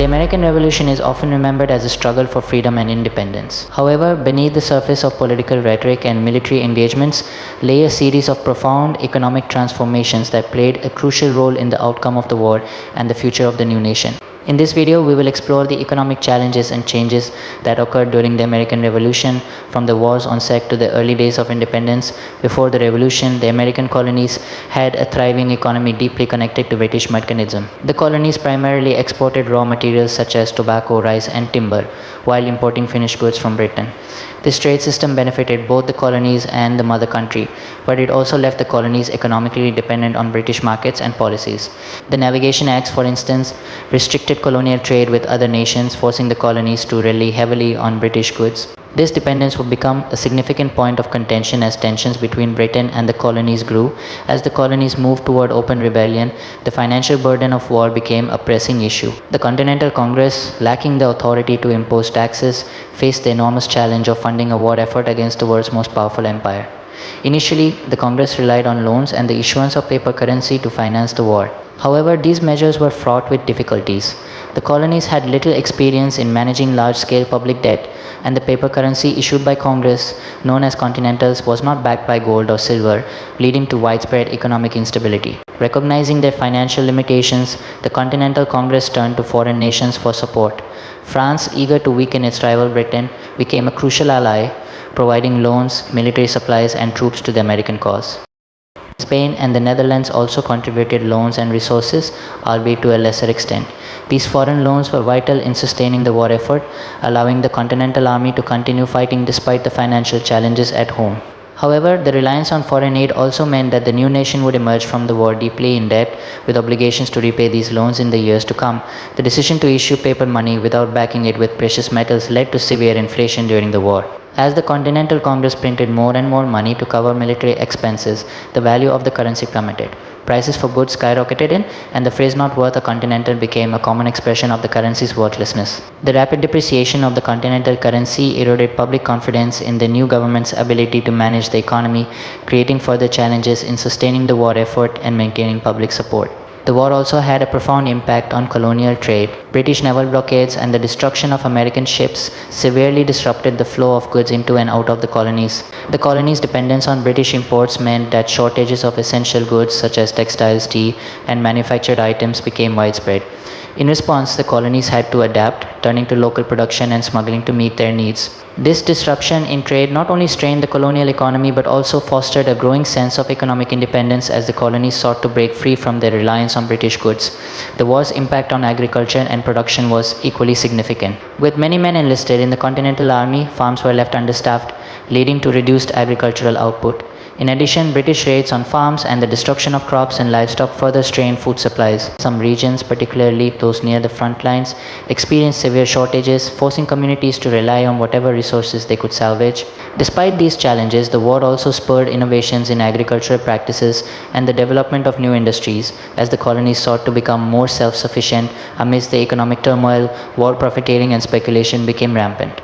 The American Revolution is often remembered as a struggle for freedom and independence. However, beneath the surface of political rhetoric and military engagements lay a series of profound economic transformations that played a crucial role in the outcome of the war and the future of the new nation. In this video, we will explore the economic challenges and changes that occurred during the American Revolution, from the war's onset to the early days of independence. Before the Revolution, the American colonies had a thriving economy deeply connected to British mercantilism. The colonies primarily exported raw materials such as tobacco, rice, and timber, while importing finished goods from Britain. This trade system benefited both the colonies and the mother country, but it also left the colonies economically dependent on British markets and policies. The Navigation Acts, for instance, restricted colonial trade with other nations, forcing the colonies to rely heavily on British goods. This dependence would become a significant point of contention as tensions between Britain and the colonies grew. As the colonies moved toward open rebellion, the financial burden of war became a pressing issue. The Continental Congress, lacking the authority to impose taxes, faced the enormous challenge of funding a war effort against the world's most powerful empire. Initially, the Congress relied on loans and the issuance of paper currency to finance the war. However, these measures were fraught with difficulties. The colonies had little experience in managing large-scale public debt, and the paper currency issued by Congress, known as Continentals, was not backed by gold or silver, leading to widespread economic instability. Recognizing their financial limitations, the Continental Congress turned to foreign nations for support. France, eager to weaken its rival Britain, became a crucial ally, providing loans, military supplies, and troops to the American cause. Spain and the Netherlands also contributed loans and resources, albeit to a lesser extent. These foreign loans were vital in sustaining the war effort, allowing the Continental Army to continue fighting despite the financial challenges at home. However, the reliance on foreign aid also meant that the new nation would emerge from the war deeply in debt, with obligations to repay these loans in the years to come. The decision to issue paper money without backing it with precious metals led to severe inflation during the war. As the Continental Congress printed more and more money to cover military expenses, the value of the currency plummeted. Prices for goods skyrocketed and the phrase "not worth a continental" became a common expression of the currency's worthlessness. The rapid depreciation of the continental currency eroded public confidence in the new government's ability to manage the economy, creating further challenges in sustaining the war effort and maintaining public support. The war also had a profound impact on colonial trade. British naval blockades and the destruction of American ships severely disrupted the flow of goods into and out of the colonies. The colonies' dependence on British imports meant that shortages of essential goods such as textiles, tea, and manufactured items became widespread. In response, the colonies had to adapt, turning to local production and smuggling to meet their needs. This disruption in trade not only strained the colonial economy but also fostered a growing sense of economic independence as the colonies sought to break free from their reliance on British goods. The war's impact on agriculture and production was equally significant. With many men enlisted in the Continental Army, farms were left understaffed, leading to reduced agricultural output. In addition, British raids on farms and the destruction of crops and livestock further strained food supplies. Some regions, particularly those near the front lines, experienced severe shortages, forcing communities to rely on whatever resources they could salvage. Despite these challenges, the war also spurred innovations in agricultural practices and the development of new industries. As the colonies sought to become more self-sufficient amidst the economic turmoil, war profiteering and speculation became rampant.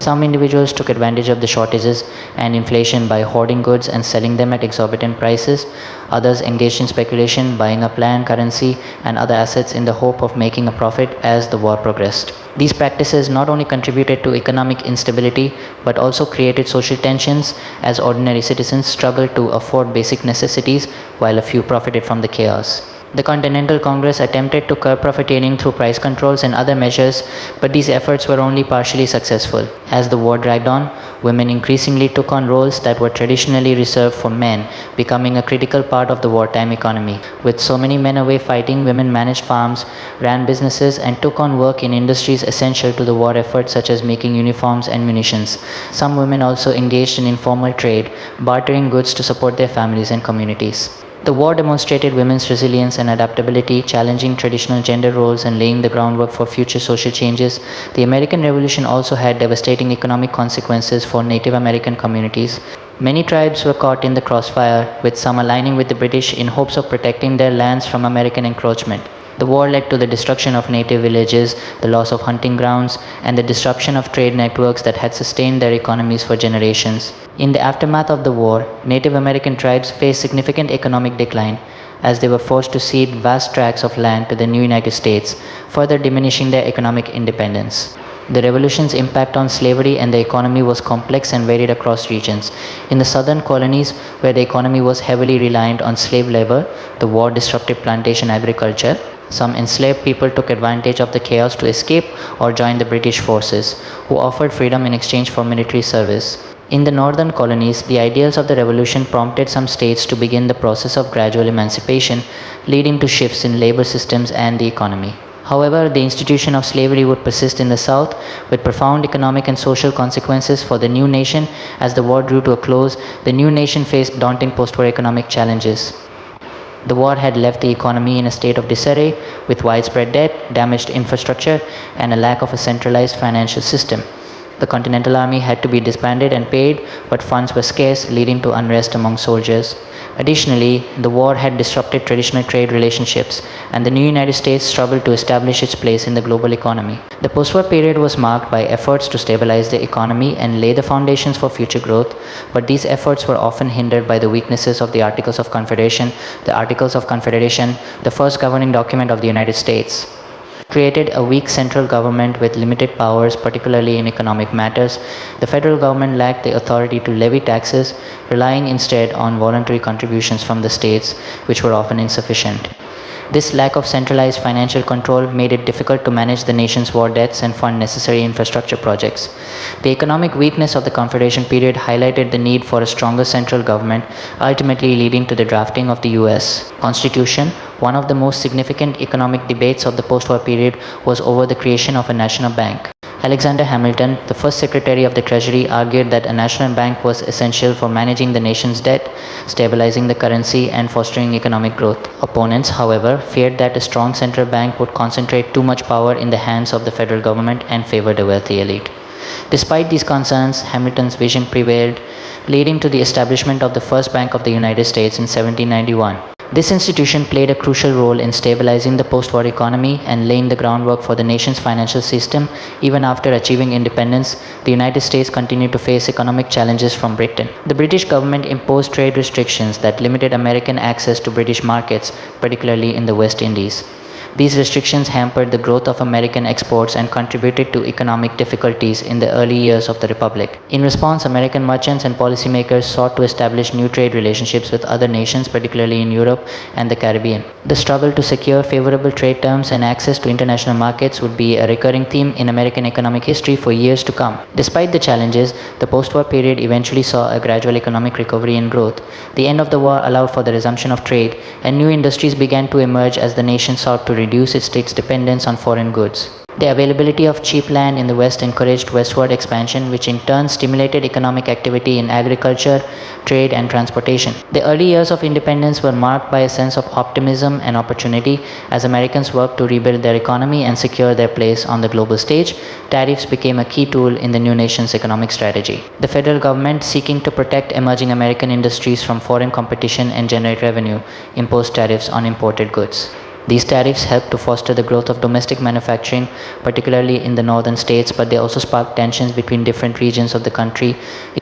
Some individuals took advantage of the shortages and inflation by hoarding goods and selling them at exorbitant prices. Others engaged in speculation, buying up land, currency, and other assets in the hope of making a profit as the war progressed. These practices not only contributed to economic instability but also created social tensions as ordinary citizens struggled to afford basic necessities while a few profited from the chaos. The Continental Congress attempted to curb profiteering through price controls and other measures, but these efforts were only partially successful. As the war dragged on, women increasingly took on roles that were traditionally reserved for men, becoming a critical part of the wartime economy. With so many men away fighting, women managed farms, ran businesses, and took on work in industries essential to the war effort, such as making uniforms and munitions. Some women also engaged in informal trade, bartering goods to support their families and communities. The war demonstrated women's resilience and adaptability, challenging traditional gender roles and laying the groundwork for future social changes. The American Revolution also had devastating economic consequences for Native American communities. Many tribes were caught in the crossfire, with some aligning with the British in hopes of protecting their lands from American encroachment. The war led to the destruction of native villages, the loss of hunting grounds, and the disruption of trade networks that had sustained their economies for generations. In the aftermath of the war, Native American tribes faced significant economic decline. as they were forced to cede vast tracts of land to the new United States, further diminishing their economic independence. The revolution's impact on slavery and the economy was complex and varied across regions. In the southern colonies, where the economy was heavily reliant on slave labor, the war disrupted plantation agriculture. Some enslaved people took advantage of the chaos to escape or join the British forces, who offered freedom in exchange for military service. In the northern colonies, the ideals of the revolution prompted some states to begin the process of gradual emancipation, leading to shifts in labor systems and the economy. However, the institution of slavery would persist in the South, with profound economic and social consequences for the new nation. As the war drew to a close, the new nation faced daunting post-war economic challenges. The war had left the economy in a state of disarray, with widespread debt, damaged infrastructure, and a lack of a centralized financial system. The Continental Army had to be disbanded and paid, but funds were scarce, leading to unrest among soldiers. Additionally, the war had disrupted traditional trade relationships, and the new United States struggled to establish its place in the global economy. The post-war period was marked by efforts to stabilize the economy and lay the foundations for future growth, but these efforts were often hindered by the weaknesses of the Articles of Confederation. The Articles of Confederation, the first governing document of the United States, created a weak central government with limited powers, particularly in economic matters. The federal government lacked the authority to levy taxes, relying instead on voluntary contributions from the states, which were often insufficient. This lack of centralized financial control made it difficult to manage the nation's war debts and fund necessary infrastructure projects. The economic weakness of the Confederation period highlighted the need for a stronger central government, ultimately leading to the drafting of the US Constitution. One of the most significant economic debates of the post-war period was over the creation of a national bank. Alexander Hamilton, the first Secretary of the Treasury, argued that a national bank was essential for managing the nation's debt, stabilizing the currency, and fostering economic growth. Opponents, however, feared that a strong central bank would concentrate too much power in the hands of the federal government and favor the wealthy elite. Despite these concerns, Hamilton's vision prevailed, leading to the establishment of the first Bank of the United States in 1791. This institution played a crucial role in stabilizing the post-war economy and laying the groundwork for the nation's financial system. Even after achieving independence, the United States continued to face economic challenges from Britain. The British government imposed trade restrictions that limited American access to British markets, particularly in the West Indies. These restrictions hampered the growth of American exports and contributed to economic difficulties in the early years of the Republic. In response, American merchants and policymakers sought to establish new trade relationships with other nations, particularly in Europe and the Caribbean. The struggle to secure favorable trade terms and access to international markets would be a recurring theme in American economic history for years to come. Despite the challenges, the post-war period eventually saw a gradual economic recovery and growth. The end of the war allowed for the resumption of trade, and new industries began to emerge as the nation sought to reduce its dependence on foreign goods. The availability of cheap land in the West encouraged westward expansion, which in turn stimulated economic activity in agriculture, trade, and transportation. The early years of independence were marked by a sense of optimism and opportunity. As Americans worked to rebuild their economy and secure their place on the global stage, tariffs became a key tool in the new nation's economic strategy. The federal government, seeking to protect emerging American industries from foreign competition and generate revenue, imposed tariffs on imported goods. These tariffs helped to foster the growth of domestic manufacturing, particularly in the northern states, but they also sparked tensions between different regions of the country.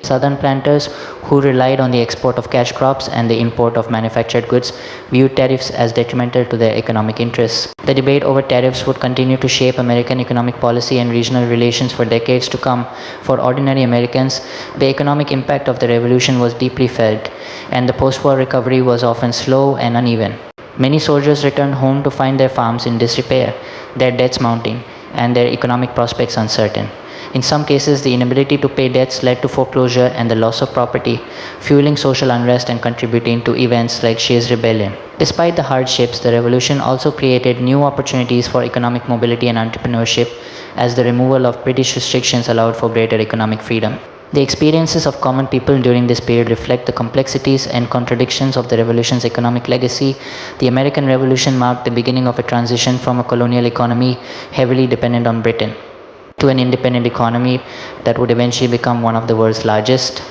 Southern planters, who relied on the export of cash crops and the import of manufactured goods, viewed tariffs as detrimental to their economic interests. The debate over tariffs would continue to shape American economic policy and regional relations for decades to come. For ordinary Americans, the economic impact of the revolution was deeply felt, and the post-war recovery was often slow and uneven. Many soldiers returned home to find their farms in disrepair, their debts mounting, and their economic prospects uncertain. In some cases, the inability to pay debts led to foreclosure and the loss of property, fueling social unrest and contributing to events like Shays' Rebellion. Despite the hardships, the revolution also created new opportunities for economic mobility and entrepreneurship, as the removal of British restrictions allowed for greater economic freedom. The experiences of common people during this period reflect the complexities and contradictions of the revolution's economic legacy. The American Revolution marked the beginning of a transition from a colonial economy heavily dependent on Britain to an independent economy that would eventually become one of the world's largest.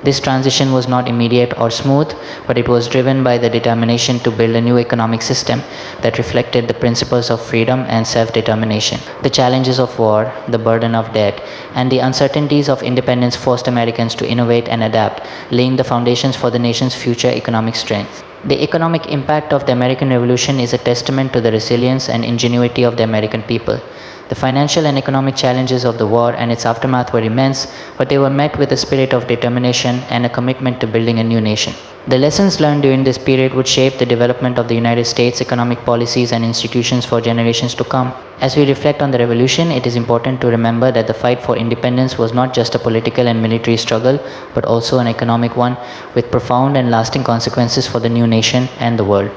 This transition was not immediate or smooth, but it was driven by the determination to build a new economic system that reflected the principles of freedom and self-determination. The challenges of war, the burden of debt, and the uncertainties of independence forced Americans to innovate and adapt, laying the foundations for the nation's future economic strength. The economic impact of the American Revolution is a testament to the resilience and ingenuity of the American people. The financial and economic challenges of the war and its aftermath were immense, but they were met with a spirit of determination and a commitment to building a new nation. The lessons learned during this period would shape the development of the United States' economic policies and institutions for generations to come. As we reflect on the revolution, it is important to remember that the fight for independence was not just a political and military struggle, but also an economic one with profound and lasting consequences for the new nation and the world.